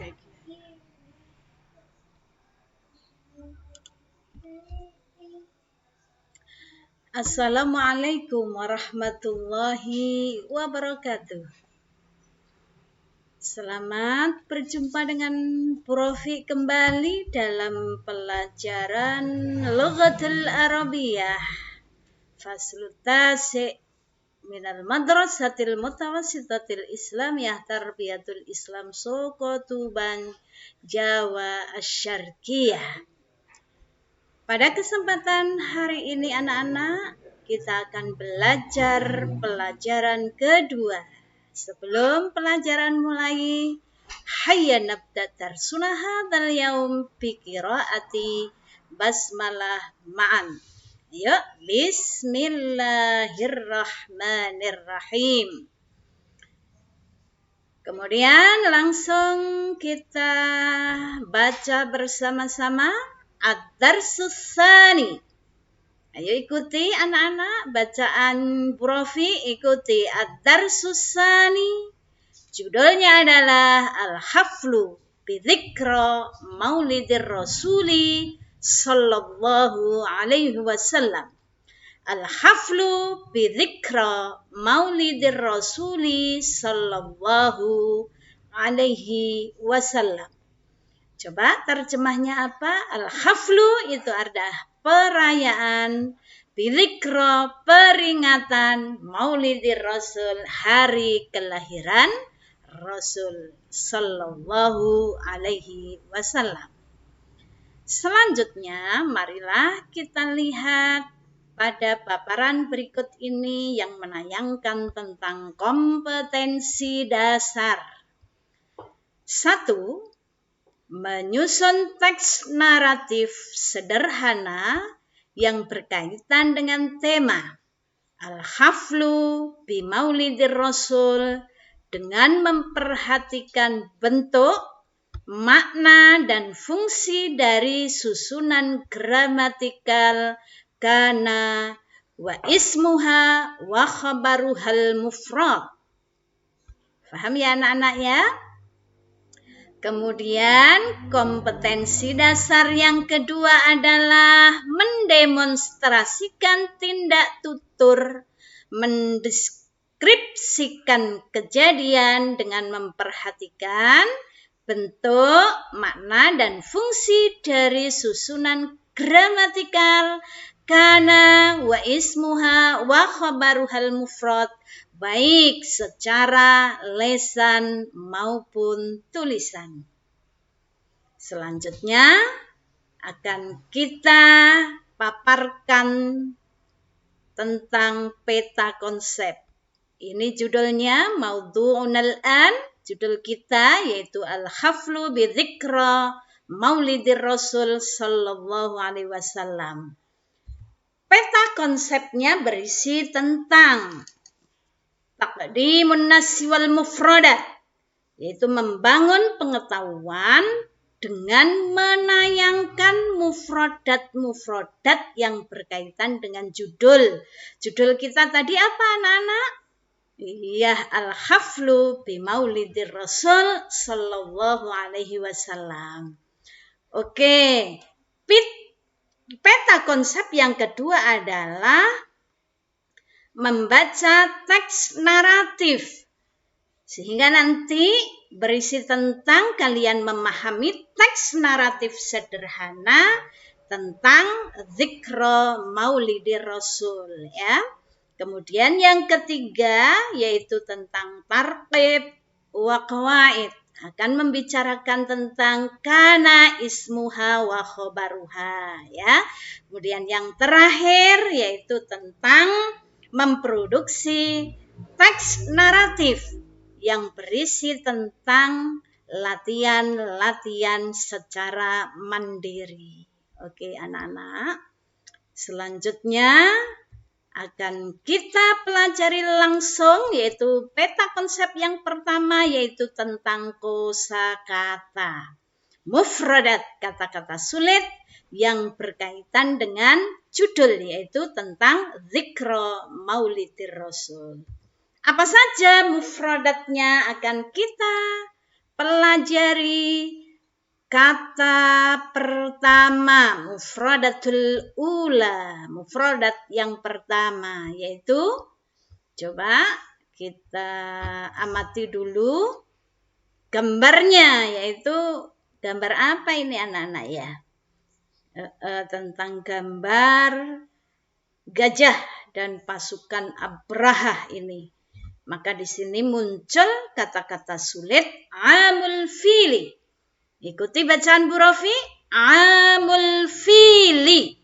lagi. Assalamualaikum warahmatullahi wabarakatuh. Selamat berjumpa dengan Profi kembali dalam pelajaran Lughatul Arabiyah Faslu Tasi' minal Madrasatil Mutawassitatil Islamiyah Tarbiyatul Islam Soko Tuban Jawa Asyarqiyah. Pada kesempatan hari ini anak-anak, kita akan belajar pelajaran kedua. Sebelum pelajaran mulai, hayya nabda darsuna hadzal yaum bi qiraati basmalah ma'an. Yuk, bismillahirrahmanirrahim. Kemudian langsung kita baca bersama-sama Ad-Darsus Tsani. Ayo ikuti anak-anak bacaan Profi, ikuti Ad-Darsus Tsani. Judulnya adalah Al-Haflu bi Dzikra Maulidir Rasuli sallallahu alaihi wasallam. Al-Haflu bi Dzikra Maulidir Rasuli sallallahu alaihi wasallam. Coba terjemahnya apa? Al-Haflu itu adalah perayaan, bidzikra peringatan, Maulidir Rasul hari kelahiran Rasul sallallahu alaihi wasallam. Selanjutnya marilah kita lihat pada paparan berikut ini yang menayangkan tentang kompetensi dasar. 1. Menyusun teks naratif sederhana yang berkaitan dengan tema Al-Haflu bi Maulidir Rasul dengan memperhatikan bentuk, makna, dan fungsi dari susunan gramatikal kana wa ismuha wa khabaruhal mufrad. Paham ya anak-anak ya? Kemudian kompetensi dasar yang kedua adalah mendemonstrasikan tindak tutur, mendeskripsikan kejadian dengan memperhatikan bentuk, makna, dan fungsi dari susunan gramatikal kana wa ismuha wa khabaruhal mufrad, baik secara lesan maupun tulisan. Selanjutnya akan kita paparkan tentang peta konsep. Ini judulnya Maudhu'un al-an, judul kita yaitu Al-Haflu bi Dzikra Maulidir Rasul sallallahu alaihi wasallam. Peta konsepnya berisi tentang taqdimun nasi wal mufradat, yaitu membangun pengetahuan dengan menayangkan mufradat-mufradat yang berkaitan dengan judul. Judul kita tadi apa anak-anak? Iya, Al-Haflu bi Maulidir Rasul sallallahu alaihi wasallam. Oke, peta konsep yang kedua adalah membaca teks naratif, sehingga nanti berisi tentang kalian memahami teks naratif sederhana tentang Dzikra Maulidir Rasul ya. Kemudian yang ketiga yaitu tentang tartib wa qawaid, akan membicarakan tentang kana ismuha wa khobaruha ya. Kemudian yang terakhir yaitu tentang memproduksi teks naratif yang berisi tentang latihan-latihan secara mandiri. Oke anak-anak, selanjutnya akan kita pelajari langsung yaitu peta konsep yang pertama yaitu tentang kosakata. Mufradat, kata-kata sulit yang berkaitan dengan judul yaitu tentang Dzikra Maulidir Rasul. Apa saja mufradatnya akan kita pelajari kata pertama, mufradatul ula, mufradat yang pertama, yaitu coba kita amati dulu gambarnya, yaitu gambar apa ini anak-anak ya? Tentang gambar gajah dan pasukan Abrahah ini. Maka di sini muncul kata-kata sulit amul fili. Ikuti bacaan Bu Rofi, amul fili.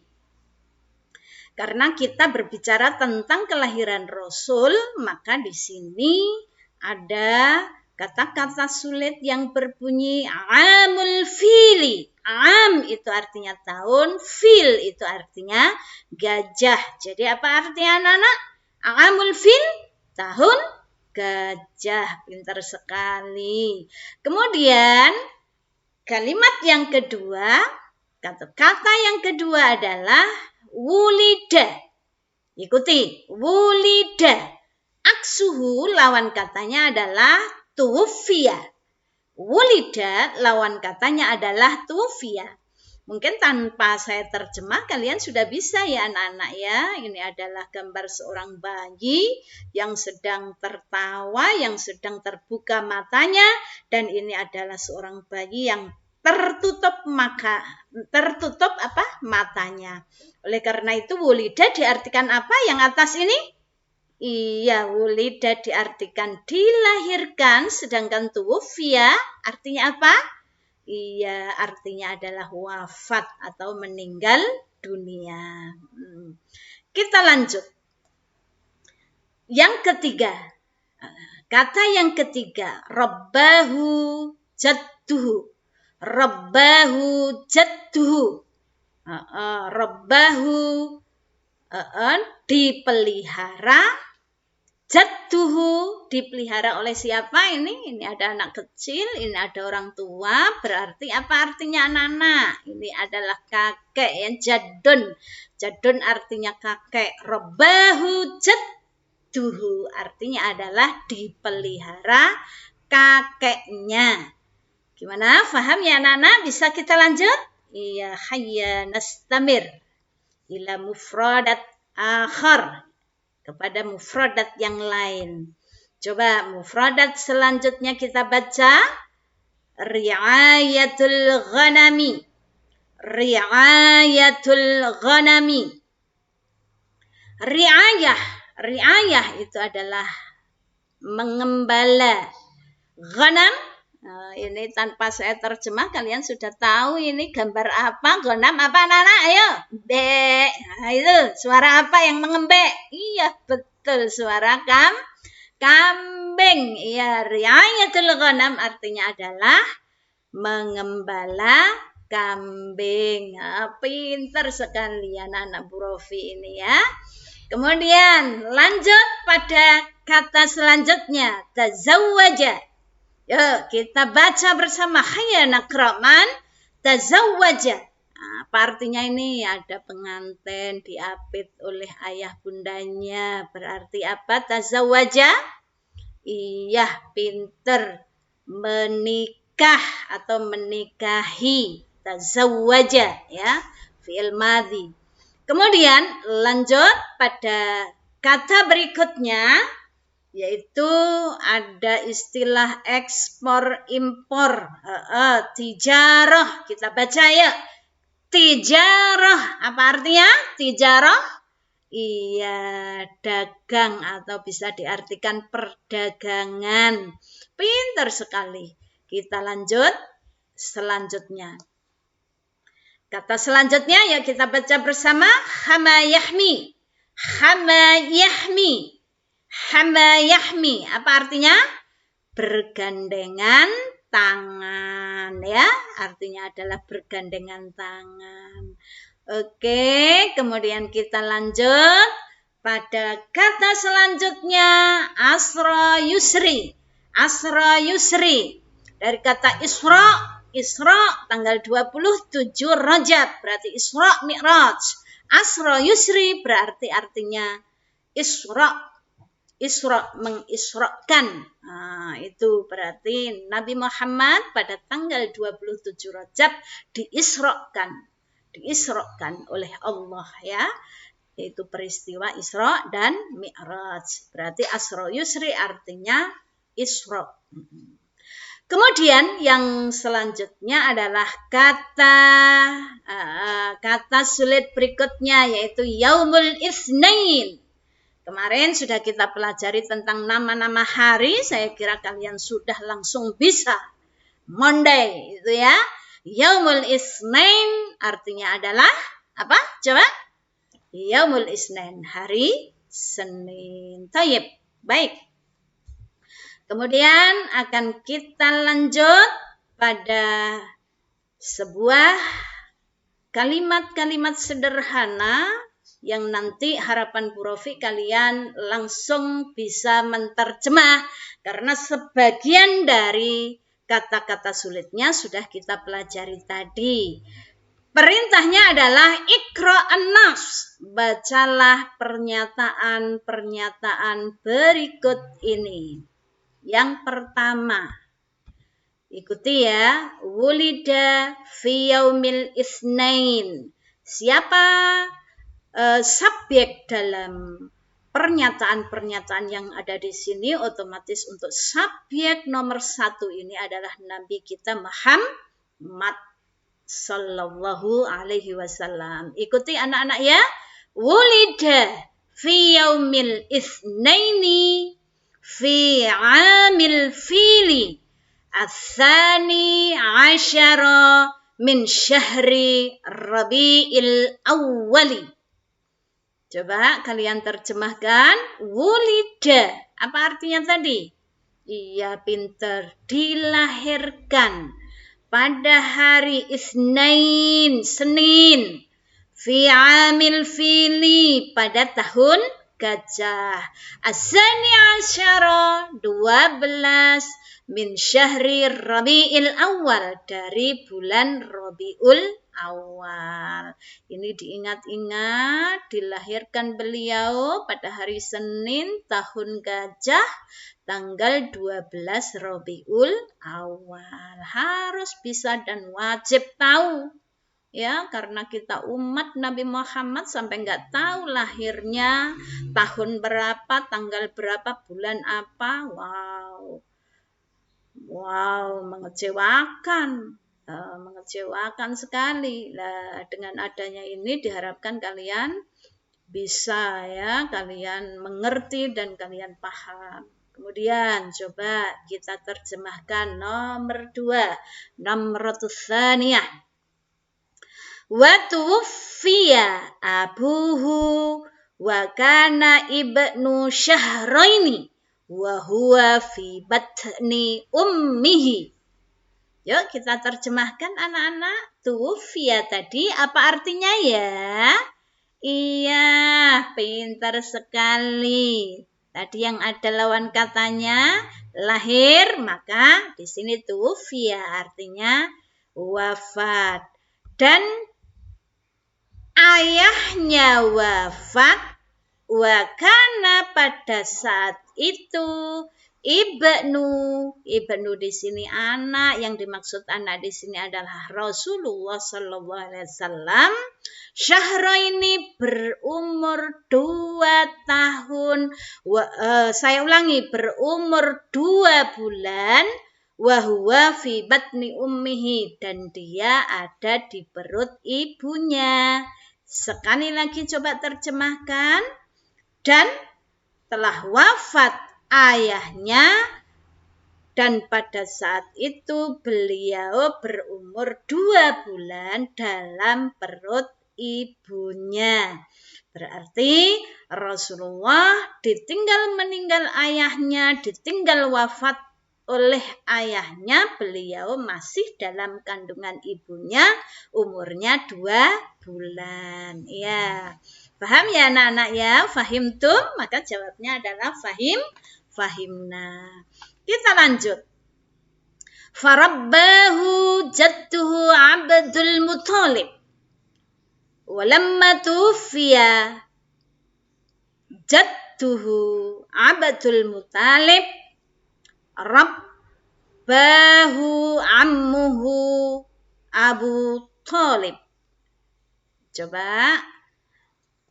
Karena kita berbicara tentang kelahiran Rasul, maka di sini ada kata-kata sulit yang berbunyi amul fili. Am itu artinya tahun, fil itu artinya gajah. Jadi apa artinya anak-anak? Amul fil, tahun gajah. Pintar sekali. Kemudian kalimat yang kedua, kata yang kedua adalah wulida. Ikuti, wulida. Aksuhu lawan katanya adalah tuwfiya. Wulida lawan katanya adalah tuwfiya. Mungkin tanpa saya terjemah kalian sudah bisa ya anak-anak ya. Ini adalah gambar seorang bayi yang sedang tertawa, yang sedang terbuka matanya, dan ini adalah seorang bayi yang tertutup matanya. Oleh karena itu wulida diartikan apa yang atas ini? Iya, wulida diartikan dilahirkan, sedangkan tuwfiya artinya apa? Iya, artinya adalah wafat atau meninggal dunia. Kita lanjut. Yang ketiga, kata yang ketiga, rabbahu jadduhu. Rabbahu jadduhu. Rabbahu dipelihara. Jadduhu dipelihara oleh siapa ini? Ini ada anak kecil, ini ada orang tua. Berarti apa artinya anak-anak? Ini adalah kakek ya, jaddun. Jaddun artinya kakek. Rabbahu jadduhu artinya adalah dipelihara kakeknya. Gimana? Faham ya anak-anak? Bisa kita lanjut? Iya, hayya nastamir ila mufradat akhar, kepada mufradat yang lain. Coba mufradat selanjutnya kita baca. Ri'ayatul ghanami. Ri'ayatul ghanami. Ri'ayah itu adalah mengembala. Ghanam, ini tanpa saya terjemah kalian sudah tahu ini gambar apa, ghanam apa anak-anak? Ayo, be. Nah, itu suara apa yang mengembek? Iya, betul, suara kambing. Iya, ri'ayatul ghanam artinya adalah mengembala kambing. Pintar sekali anak-anak Bu Rofi ini ya. Kemudian lanjut pada kata selanjutnya, tazawwaja. Yuk kita baca bersama. Hayya naqra'man tazawwaja. Apa artinya ini? Ada pengantin diapit oleh ayah bundanya. Berarti apa? Tazawwaja? Iya, pinter. Menikah atau menikahi. Tazawwaja ya. Fi'il madhi. Kemudian lanjut pada kata berikutnya, yaitu ada istilah ekspor impor, tijarah. Kita baca ya, tijarah. Apa artinya tijarah? Iya, dagang atau bisa diartikan perdagangan. Pintar sekali. Kita lanjut selanjutnya. Kata selanjutnya ya kita baca bersama. Hamayahmi. Hamayahmi. Hamayahmi, apa artinya? Bergandengan tangan ya, artinya adalah bergandengan tangan. Oke, kemudian kita lanjut pada kata selanjutnya, asra yusri. Asra yusri dari kata isra. Isra tanggal 27 Rajab berarti Isra Mi'raj. Asra yusri berarti artinya Isra. mengisrokan. Nah, itu berarti Nabi Muhammad pada tanggal 27 Rajab diisrokan oleh Allah ya. Yaitu peristiwa Isra dan Mi'raj. Berarti Asra Yusri artinya Isra. Kemudian yang selanjutnya adalah kata sulit berikutnya yaitu Yaumul Itsnain. Kemarin sudah kita pelajari tentang nama-nama hari, saya kira kalian sudah langsung bisa. Monday itu ya. Yaumul Itsnain artinya adalah apa? Coba. Yaumul Itsnain, hari Senin. Tayyib. Baik. Kemudian akan kita lanjut pada sebuah kalimat-kalimat sederhana yang nanti harapan Bu Rofi kalian langsung bisa menterjemah karena sebagian dari kata-kata sulitnya sudah kita pelajari tadi. Perintahnya adalah Iqra'an nafs, bacalah pernyataan-pernyataan berikut ini. Yang pertama, ikuti ya, wulida fi yaumil itsnain. Siapa subjek dalam pernyataan-pernyataan yang ada di sini? Otomatis untuk subjek nomor 1 ini adalah Nabi kita Muhammad sallallahu alaihi wasallam. Ikuti anak-anak ya. Wulida fi yaumil itsnaini fi amil fili ats-tsani asyara min syahri Rabi'il awwali. Coba kalian terjemahkan. Wulida, apa artinya tadi? Iya, pinter. Dilahirkan pada hari Itsnain, Senin. Fi amil fili, pada tahun gajah. Ats-tsani asyara, 12. Min syahri Rabi'il awal, dari bulan Rabiul Awal. Ini diingat-ingat, dilahirkan beliau pada hari Senin tahun gajah tanggal 12 Rabiul Awal. Harus bisa dan wajib tahu ya, karena kita umat Nabi Muhammad sampai nggak tahu lahirnya tahun berapa, tanggal berapa, bulan apa. Wow, mengecewakan sekali. Nah, dengan adanya ini diharapkan kalian bisa ya, kalian mengerti dan kalian paham. Kemudian coba kita terjemahkan nomor 2, namratus tsaniyah. Wa tuwfiya abuhu wa kana ibnu syahraini wa huwa fi batni ummihi. Yuk kita terjemahkan anak-anak. Tuwfiya tadi apa artinya ya? Iya, pintar sekali. Tadi yang ada lawan katanya lahir, maka di sini tuwfiya artinya wafat. Dan ayahnya wafat, wa kana pada saat itu ibnu di sini anak, yang dimaksud anak di sini adalah Rasulullah sallallahu alaihi wasallam. Syahraini berumur 2 tahun. Saya ulangi, berumur 2 bulan. Wa huwa fi batni ummihi, dan dia ada di perut ibunya. Sekali lagi coba terjemahkan. Dan telah wafat ayahnya, dan pada saat itu beliau berumur 2 bulan dalam perut ibunya. Berarti Rasulullah ditinggal meninggal ayahnya, ditinggal wafat oleh ayahnya, beliau masih dalam kandungan ibunya, umurnya 2 bulan. Ya, paham ya anak-anak ya? Fahimtum? Maka jawabnya adalah fahimna. Kita lanjut. Farabbahu jadduhu Abdul Muthalib. Walamma tufiya jadduhu Abdul Muttalib, rabbahu ammuhu Abu Thalib. Coba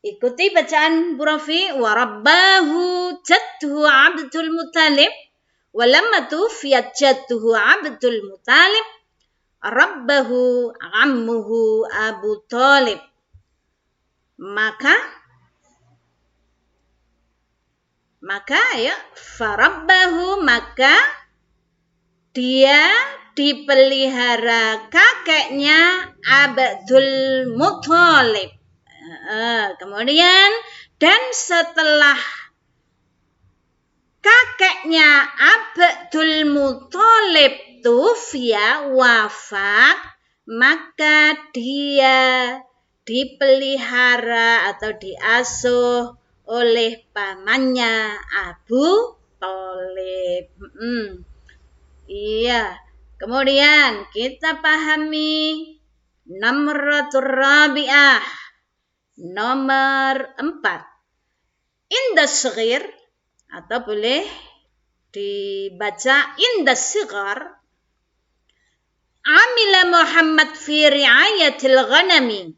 ikuti bacaan Bu Rafi. Wa rabbahu jadduhu Abdul Muttalib, walamma tuwfiyat jadduhu Abdul Muttalib, rabbahu ammuhu Abu Thalib. Maka ya, farabbahu, maka dia dipelihara kakeknya Abdul Muttalib. Kemudian dan setelah kakeknya Abdul Muttalib tufiya, wafat, maka dia dipelihara atau diasuh oleh pamannya Abu Thalib. Iya. Kemudian kita pahami Namratur Rabi'ah, nomor 4. Inda Shighir, atau boleh dibaca Inda Shighar, amila Muhammad fi riayatil ghanami.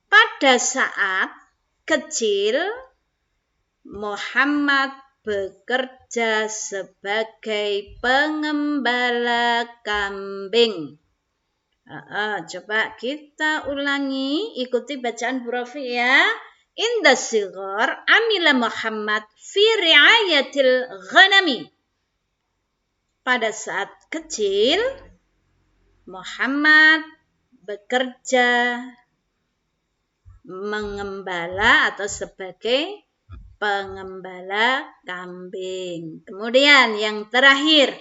Pada saat kecil Muhammad bekerja sebagai pengembala kambing. Coba kita ulangi, ikuti bacaan Bu Rafi ya. Inda Shighar amila Muhammad fi riayatil ghanami. Pada saat kecil Muhammad bekerja mengembala atau sebagai pengembala kambing. Kemudian yang terakhir,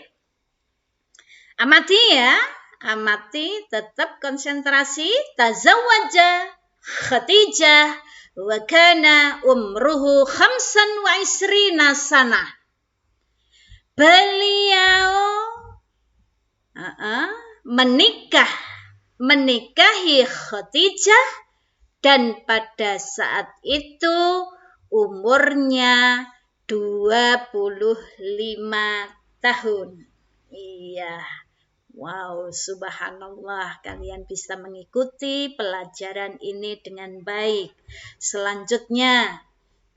amati ya, amati, tetap konsentrasi. Tazawwaja Khadijah wa kana umruhu 25 sana. Beliau menikahi Khadijah, dan pada saat itu umurnya 25 tahun. Iya. Wow, subhanallah, kalian bisa mengikuti pelajaran ini dengan baik. Selanjutnya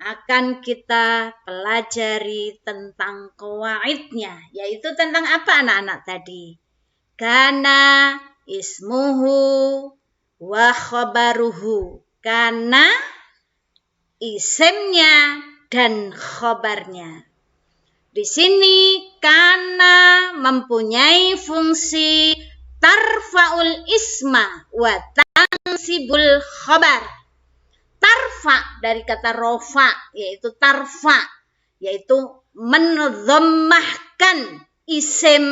akan kita pelajari tentang qawaidnya, yaitu tentang apa anak-anak tadi? Kana ismuhu wa khabaruhu. Kana isimnya dan khabarnya. Di sini kana mempunyai fungsi tarfa'ul isma wa tansibul khabar. Tarfa dari kata rofa, yaitu tarfa, yaitu mendhammahkan isim,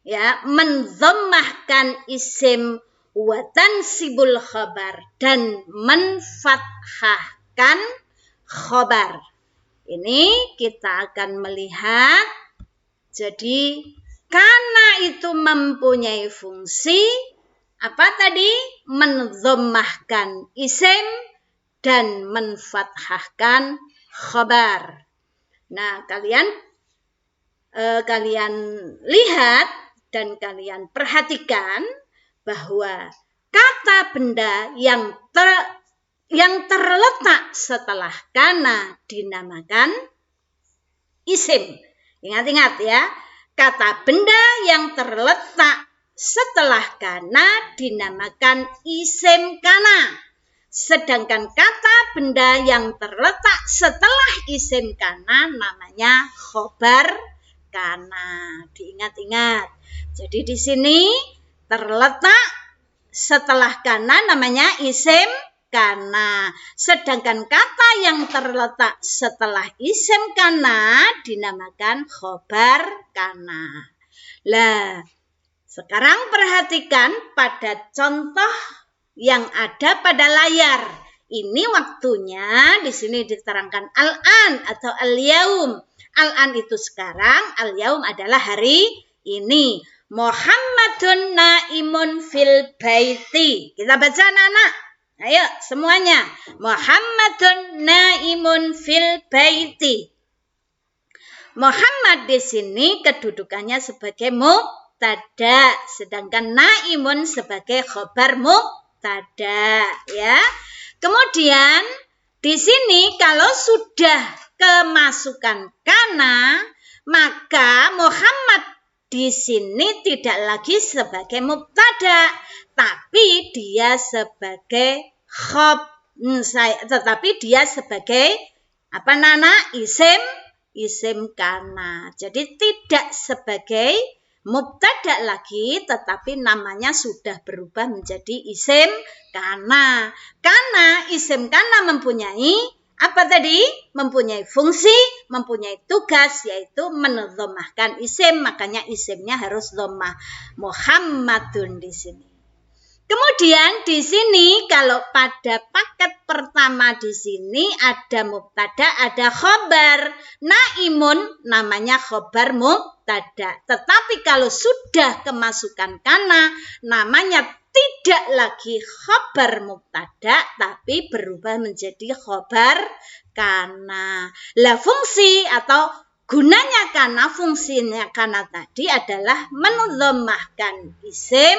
ya, mendhammahkan isim, wa tansibul khabar, dan menfathahkan khabar. Ini kita akan melihat. Jadi kana itu mempunyai fungsi apa tadi? Mendhammahkan isim dan menfathahkan khabar. Nah, kalian lihat dan kalian perhatikan bahwa kata benda yang terletak setelah kana dinamakan isim. Ingat-ingat ya, kata benda yang terletak setelah kana dinamakan isim kana. Sedangkan kata benda yang terletak setelah isim kana namanya khobar kana. Diingat-ingat. Jadi di sini terletak setelah kana namanya isim kana. Sedangkan kata yang terletak setelah isim kana dinamakan khobar kana. Lah, sekarang perhatikan pada contoh yang ada pada layar. Ini waktunya di sini diterangkan al-an atau al-yaum. Al-an itu sekarang, al-yaum adalah hari ini. Muhammadun naimun fil baiti. Kita baca anak-anak. Ayo semuanya. Muhammadun naimun fil baiti. Muhammad di sini kedudukannya sebagai mubtada, sedangkan naimun sebagai khobar mubtada, ya. Kemudian di sini kalau sudah kemasukan kana, maka Muhammad di sini tidak lagi sebagai mubtada, tapi dia sebagai apa nana isim kana. Jadi tidak sebagai mubtada lagi, tetapi namanya sudah berubah menjadi isim kana. Karena isim kana mempunyai apa tadi? Mempunyai fungsi, mempunyai tugas, yaitu mendhammahkan isim. Makanya isimnya harus dhammah. Muhammadun di sini. Kemudian di sini kalau pada paket pertama di sini ada mubtada, ada khobar. Naimun namanya khobar mubtada. Tetapi kalau sudah kemasukan kana, namanya tidak lagi khobar mubtada, tapi berubah menjadi khobar kana. Lah fungsi atau gunanya kana, fungsinya kana tadi adalah mendhammahkan isim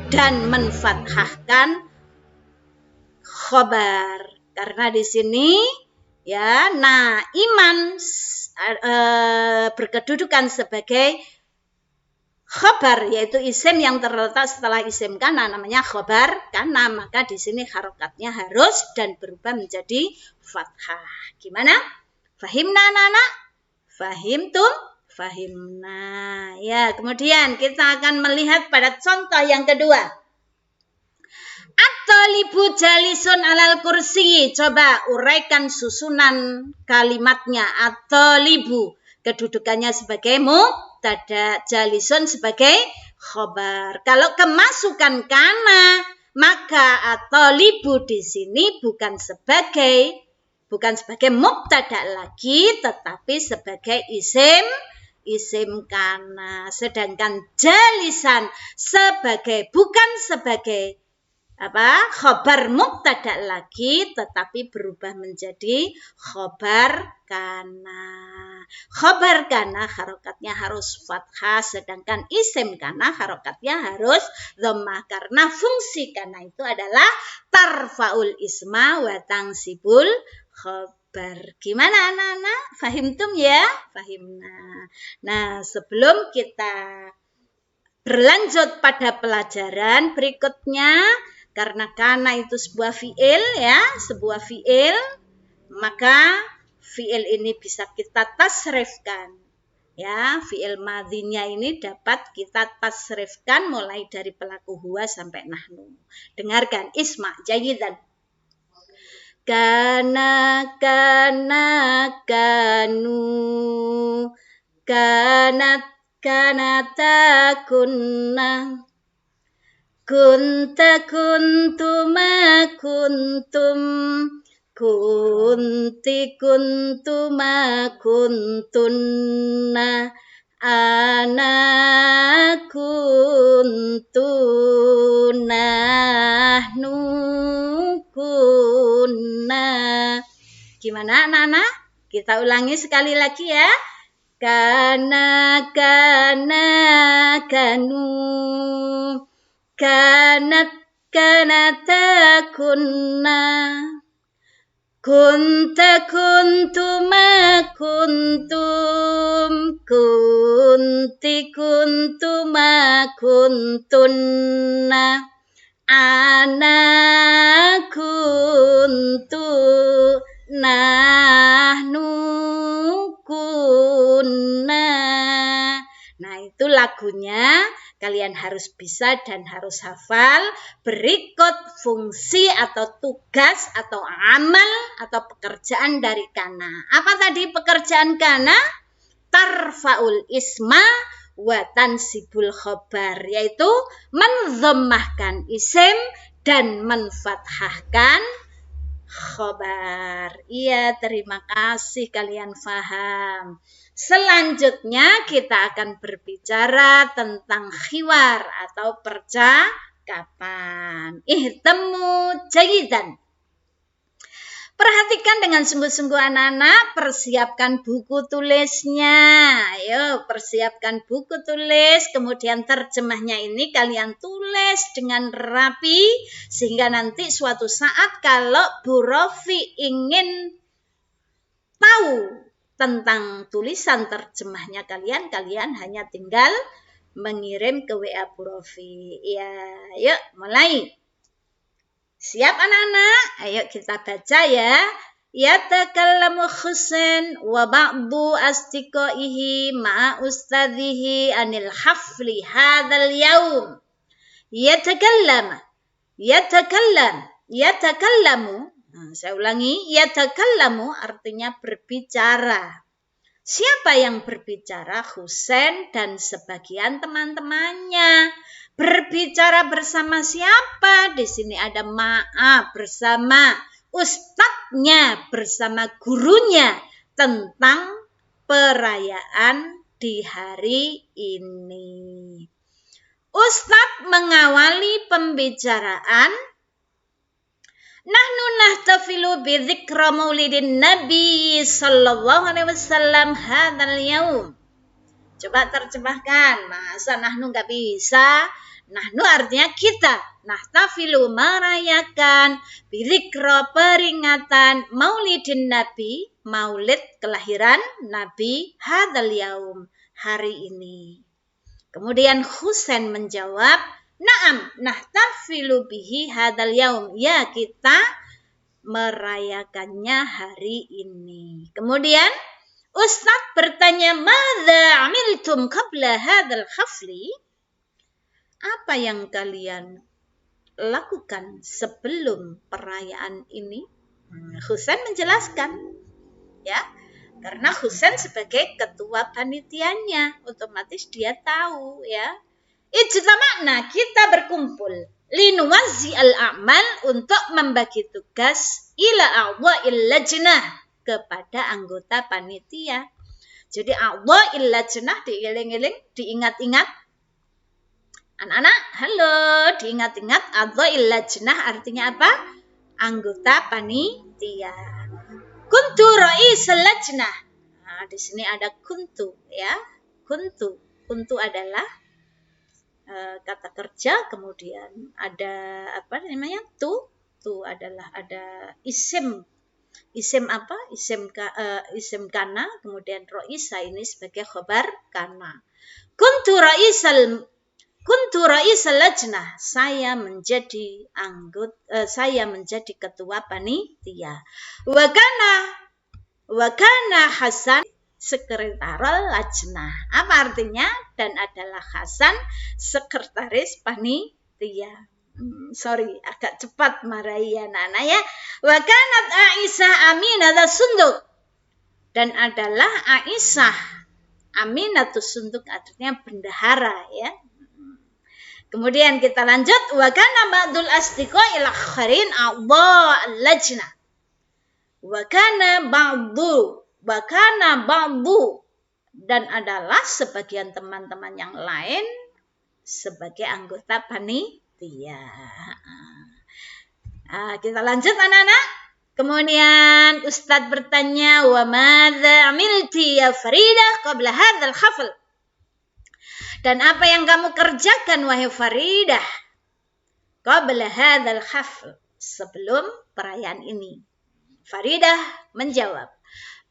dan menfathahkan khobar. Karena di sini ya, iman berkedudukan sebagai khobar, yaitu isim yang terletak setelah isim kana, namanya khobar kana, maka di sini harokatnya harus dan berubah menjadi fathah. Gimana? Fahimna anak-anak? Fahimtum? Fahimna. Ya, kemudian kita akan melihat pada contoh yang kedua. At-talibu jalisun alal kursi. Coba uraikan susunan kalimatnya. At-talibu kedudukannya sebagai mubtada, jalisun sebagai khobar. Kalau kemasukan kana, maka at-talibu di sini bukan sebagai mubtada lagi, tetapi sebagai isim kana. Sedangkan jalisan bukan sebagai khobar mubtada lagi, tetapi berubah menjadi khobar kana. Khobar kana harokatnya harus fathah, sedangkan isim kana harokatnya harus dhammah, karena fungsi kana itu adalah tarfaul isma wa tangsibul khobar. Gimana anak-anak? Fahimtum ya? Fahimna. Nah, sebelum kita berlanjut pada pelajaran berikutnya, karena kana itu sebuah fiil ya, sebuah fiil, maka fiil ini bisa kita tasrifkan. Ya, fiil madhinya ini dapat kita tasrifkan mulai dari pelaku huwa sampai nahnu. Dengarkan, isma jayidan. Kana kanu, kanata kunna, kunta kuntuma kuntum, kunti kuntuma kuntunna, ana kuntu nahnu kunna. Gimana anak-anak? Kita ulangi sekali lagi ya. Kana kanu, kanata kunna, kunta kuntuma kuntum, kunti kuntuma kuntunna, ana kuntu nahnu kunna. Nah, itu lagunya. Kalian harus bisa dan harus hafal. Berikut fungsi atau tugas atau amal atau pekerjaan dari kana. Apa tadi pekerjaan kana? Tarfaul isma wa tansibul khobar, yaitu mendhammahkan isim dan menfathahkan khobar. Iya, terima kasih kalian faham. Selanjutnya kita akan berbicara tentang khiwar atau kapan. Ihtamu jayidan. Perhatikan dengan sungguh-sungguh anak-anak, persiapkan buku tulisnya. Ayo, persiapkan buku tulis, kemudian terjemahnya ini kalian tulis dengan rapi, sehingga nanti suatu saat kalau Bu Rofi ingin tahu tentang tulisan terjemahnya kalian hanya tinggal mengirim ke WA Bu Rofi. Ya, yuk mulai. Siap anak-anak? Ayo kita baca ya. Yatakallamu Husain wa ba'du asdiqaihi ma'a ustadzihi anil hafli hadzal yaum. Yatakallamu. Saya ulangi, yatakallamu artinya berbicara. Siapa yang berbicara? Husain dan sebagian teman-temannya. Berbicara bersama siapa? Di sini ada ma'a bersama ustadznya, bersama gurunya tentang perayaan di hari ini. Ustadz mengawali pembicaraan. Nahnu nahtafilu bi dzikra maulidin Nabi sallallahu alaihi wasallam hadzal yaum. Coba terjemahkan. Masa nahnu nggak bisa? Nahnu artinya kita. Nahtafilu merayakan, bidzikra peringatan, maulidin Nabi, maulid kelahiran Nabi, hadzal yaum, hari ini. Kemudian Husain menjawab, na'am, nahtafilu bihi hadzal yaum. Ya, kita merayakannya hari ini. Kemudian Ustadz bertanya, madza amiltum qabla hadzal hafli? Apa yang kalian lakukan sebelum perayaan ini? Husain menjelaskan, ya, karena Husain sebagai ketua panitianya, otomatis dia tahu, ya. Ijtama'na, kita berkumpul, linuwazzi al-a'mal, untuk membagi tugas ila a'dha'il lajnah, kepada anggota panitia. Jadi a'dha'il lajnah diiling-iling, diingat-ingat. Anak-anak, halo, diingat-ingat, a'dha'il lajnah artinya apa? Anggota panitia. Kuntu ra'isal lajnah. Nah, di sini ada kuntu, ya. Kuntu adalah kata kerja, kemudian ada apa namanya? Tu adalah ada isim apa? Isim kana, kemudian ra'isa ini sebagai khabar kana. Kuntu ra'isal lajnah, saya menjadi ketua panitia. Wa kana Hasan sekretaris lajnah. Apa artinya? Dan adalah Hasan sekretaris panitia. Sorry, agak cepat marahi anak-anak ya. Wa kanat Aisyah aminatus sunduk. Dan adalah Aisyah aminatus sunduk, artinya bendahara, ya. Kemudian kita lanjut, wa kana ba'dul asdiqai al-akharin a'dha' al-lajnah. Wa kana ba'du, dan adalah sebagian teman-teman yang lain sebagai anggota panitia. Kita lanjut anak-anak. Kemudian Ustadz bertanya, wa madza amilti ya Faridah qabla hadzal hafl? Dan apa yang kamu kerjakan wahai Faridah qabla hadzal hafl, sebelum perayaan ini? Faridah menjawab,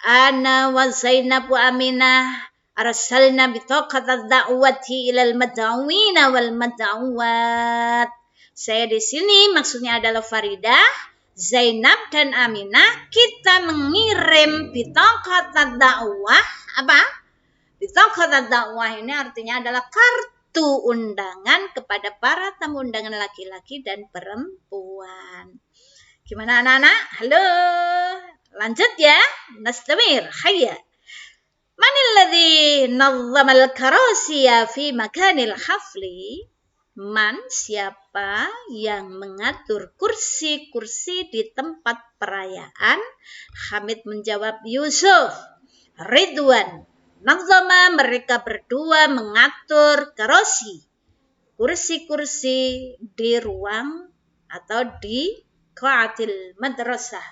ana wa Zainab wa Aminah arsalna bitaqat ad-da'wati ilal mad'awina wal mad'awat. Saya di sini maksudnya adalah Faridah, Zainab dan Aminah, kita mengirim bitaqat ad-da'wah. Apa? Bitaqat ad-da'wah ini artinya adalah kartu undangan kepada para tamu undangan laki-laki dan perempuan. Gimana anak-anak? Halo. Lanjut ya. Nastamir. Hayya. Manil ladzi nazzamal karasiya fi makanil hafli? Man, siapa yang mengatur kursi-kursi di tempat perayaan? Hamid menjawab, Yusuf. Ridwan. Nazama, mereka berdua mengatur karosi, kursi-kursi di ruang atau di qa'atil madrasah,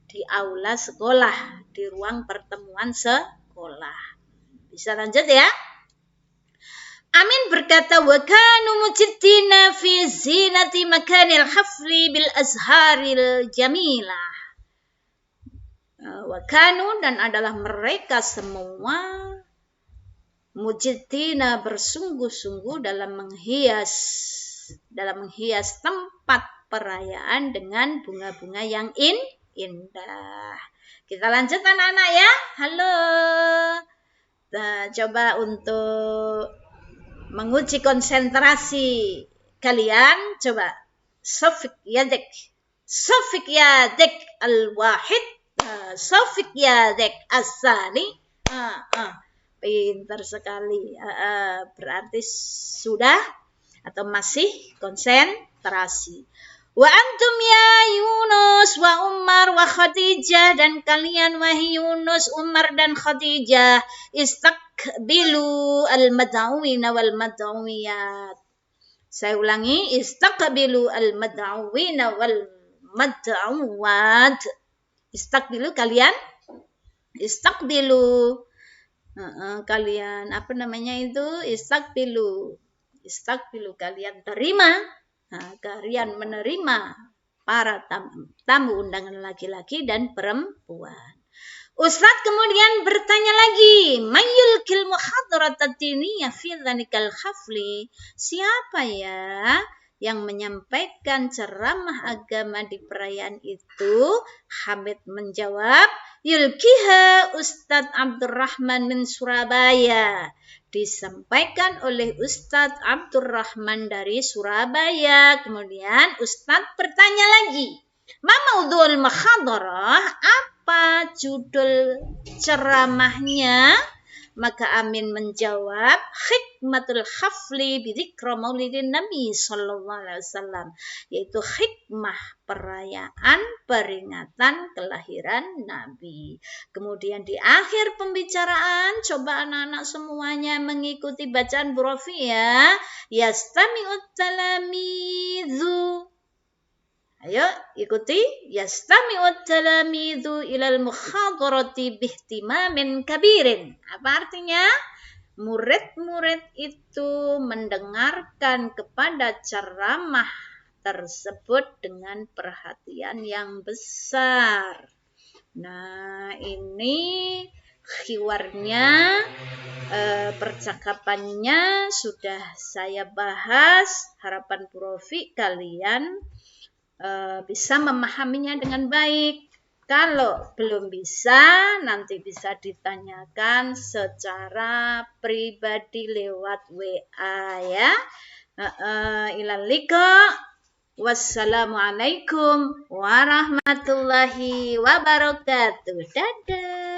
di aula sekolah, di ruang pertemuan sekolah. Bisa lanjut ya? Amin berkata, wa kanu mujiddina fi zinati makanil hafli bil azharil jamilah. Wa kanu, dan adalah mereka semua mujiddina bersungguh-sungguh dalam menghias tempat perayaan dengan bunga-bunga yang indah. Kita lanjut anak-anak ya. Halo. Nah, coba untuk menguji konsentrasi kalian, coba Sofik yadik al-wahid, Sofik yadik as-sani. Pintar sekali. Berarti sudah atau masih konsentrasi. Wa antum ya Yunus wa Umar wa Khadijah, dan kalian wahai Yunus, Umar dan Khadijah, istaqbilu al-mad'awina wal mad'awiyat. Saya ulangi, istaqbilu al-mad'awina wal mad'awat. Istaqbilu kalian, istaqbilu kalian apa namanya itu, istaqbilu kalian terima. Kalian menerima para tamu undangan laki-laki dan perempuan. Ustadz kemudian bertanya lagi, mayulkil muhadharat diniyah fi dzalikal hafli. Siapa ya yang menyampaikan ceramah agama di perayaan itu? Hamid menjawab, yulkiha Ustadz Abdurrahman min Surabaya. Disampaikan oleh Ustadz Abdurrahman dari Surabaya. Kemudian Ustadz bertanya lagi, ma maudhu'ul muhadharah? Apa judul ceramahnya? Maka Amin menjawab, hikmatul hafli bidzikra maulidin Nabi sallallahu alaihi wasallam, yaitu hikmah perayaan peringatan kelahiran Nabi. Kemudian di akhir pembicaraan, coba anak-anak semuanya mengikuti bacaan Bu Rofi ya. Yastami'ut talamidzu. Ayo ikuti. Yastami'ut talamidzu ilal muhadharati bihtimamin kabirin. Apa artinya? Murid-murid itu mendengarkan kepada ceramah tersebut dengan perhatian yang besar. Nah, ini khiwarnya, percakapannya sudah saya bahas. Harapan Bu Rofi kalian bisa memahaminya dengan baik. Kalau belum bisa, nanti bisa ditanyakan secara pribadi lewat WA ya. Ilal liqa. Wassalamualaikum warahmatullahi wabarakatuh. Dadah.